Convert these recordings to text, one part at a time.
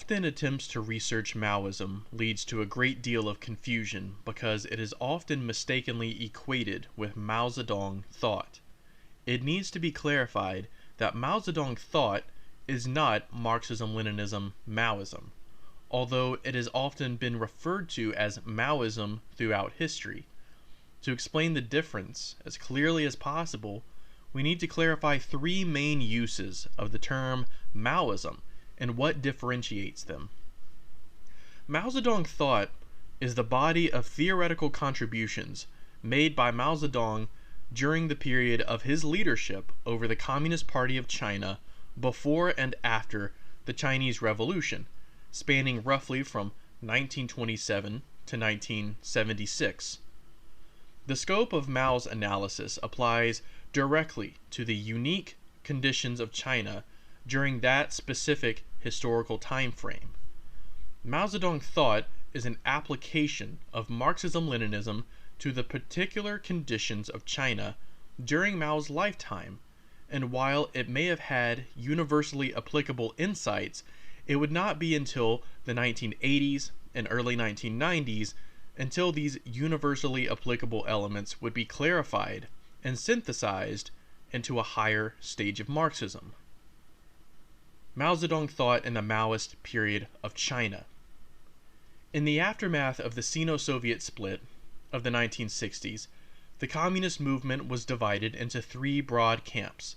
Often attempts to research Maoism leads to a great deal of confusion because it is often mistakenly equated with Mao Zedong Thought. It needs to be clarified that Mao Zedong Thought is not Marxism-Leninism-Maoism, although it has often been referred to as Maoism throughout history. To explain the difference as clearly as possible, we need to clarify three main uses of the term Maoism and what differentiates them. Mao Zedong Thought is the body of theoretical contributions made by Mao Zedong during the period of his leadership over the Communist Party of China before and after the Chinese Revolution, spanning roughly from 1927 to 1976. The scope of Mao's analysis applies directly to the unique conditions of China during that specific historical time frame. Mao Zedong Thought is an application of Marxism-Leninism to the particular conditions of China during Mao's lifetime, and while it may have had universally applicable insights, it would not be until the 1980s and early 1990s until these universally applicable elements would be clarified and synthesized into a higher stage of Marxism. Mao Zedong Thought in the Maoist Period of China. In the aftermath of the Sino-Soviet split of the 1960s, the communist movement was divided into three broad camps.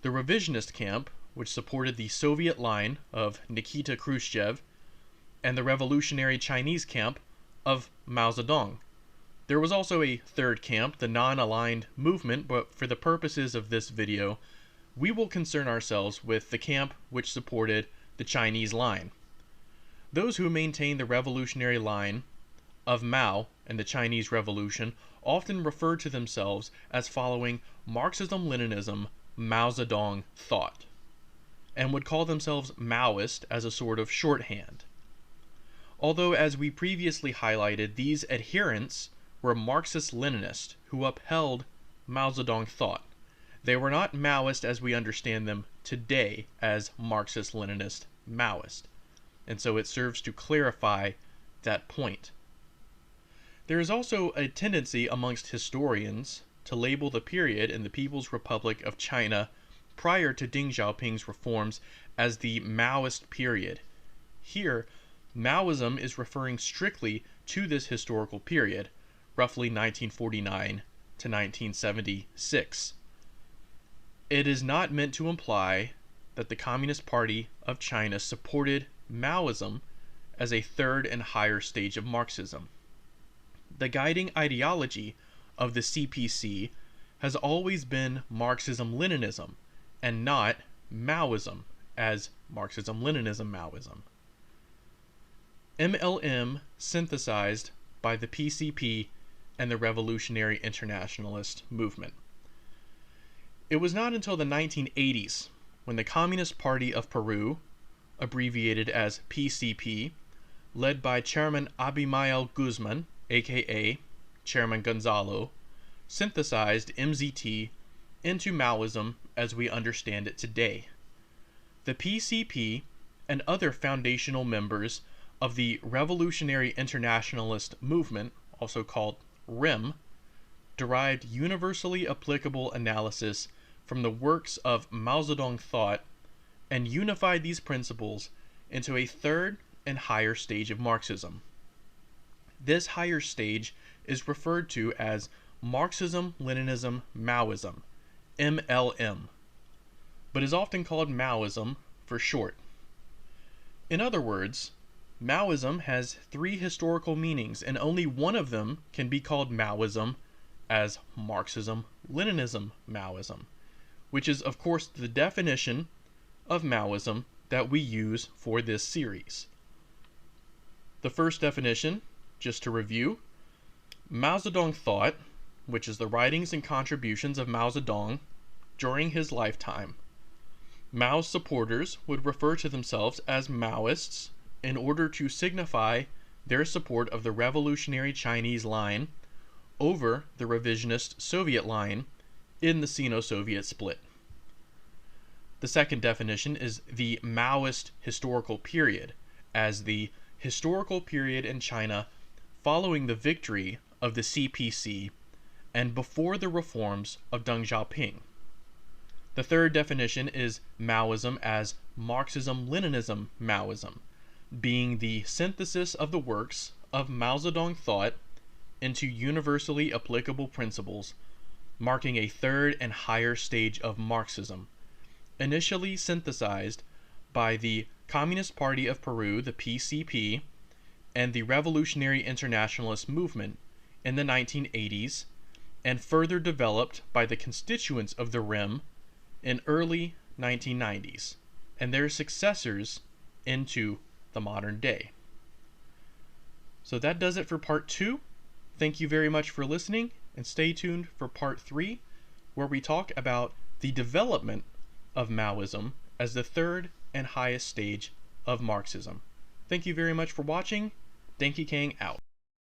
The revisionist camp, which supported the Soviet line of Nikita Khrushchev, and the revolutionary Chinese camp of Mao Zedong. There was also a third camp, the non-aligned movement, but for the purposes of this video, we will concern ourselves with the camp which supported the Chinese line. Those who maintain the revolutionary line of Mao and the Chinese Revolution often refer to themselves as following Marxism-Leninism-Mao Zedong Thought, and would call themselves Maoist as a sort of shorthand. Although, as we previously highlighted, these adherents were Marxist-Leninists who upheld Mao Zedong Thought. They were not Maoist as we understand them today as Marxist-Leninist-Maoist, and so it serves to clarify that point. There is also a tendency amongst historians to label the period in the People's Republic of China prior to Deng Xiaoping's reforms as the Maoist period. Here, Maoism is referring strictly to this historical period, roughly 1949 to 1976. It is not meant to imply that the Communist Party of China supported Maoism as a third and higher stage of Marxism. The guiding ideology of the CPC has always been Marxism-Leninism and not Maoism as Marxism-Leninism-Maoism. MLM synthesized by the PCP and the Revolutionary Internationalist movement. It was not until the 1980s when the Communist Party of Peru, abbreviated as PCP, led by Chairman Abimael Guzman, aka Chairman Gonzalo, synthesized MZT into Maoism as we understand it today. The PCP and other foundational members of the Revolutionary Internationalist movement, also called RIM, derived universally applicable analysis from the works of Mao Zedong Thought and unified these principles into a third and higher stage of Marxism. This higher stage is referred to as Marxism-Leninism-Maoism, MLM, but is often called Maoism for short. In other words, Maoism has three historical meanings, and only one of them can be called Maoism as Marxism-Leninism-Maoism, which is, of course, the definition of Maoism that we use for this series. The first definition, just to review, Mao Zedong Thought, which is the writings and contributions of Mao Zedong during his lifetime. Mao's supporters would refer to themselves as Maoists in order to signify their support of the revolutionary Chinese line over the revisionist Soviet line in the Sino-Soviet split. The second definition is the Maoist historical period, as the historical period in China following the victory of the CPC and before the reforms of Deng Xiaoping. The third definition is Maoism as Marxism-Leninism-Maoism, being the synthesis of the works of Mao Zedong Thought into universally applicable principles, marking a third and higher stage of Marxism, initially synthesized by the Communist Party of Peru, the PCP, and the Revolutionary Internationalist movement in the 1980s, and further developed by the constituents of the RIM in early 1990s, and their successors into the modern day. So that does it for part 2. Thank you very much for listening, and stay tuned for part 3, where we talk about the development of Maoism as the third and highest stage of Marxism. Thank you very much for watching. Denki Kang out.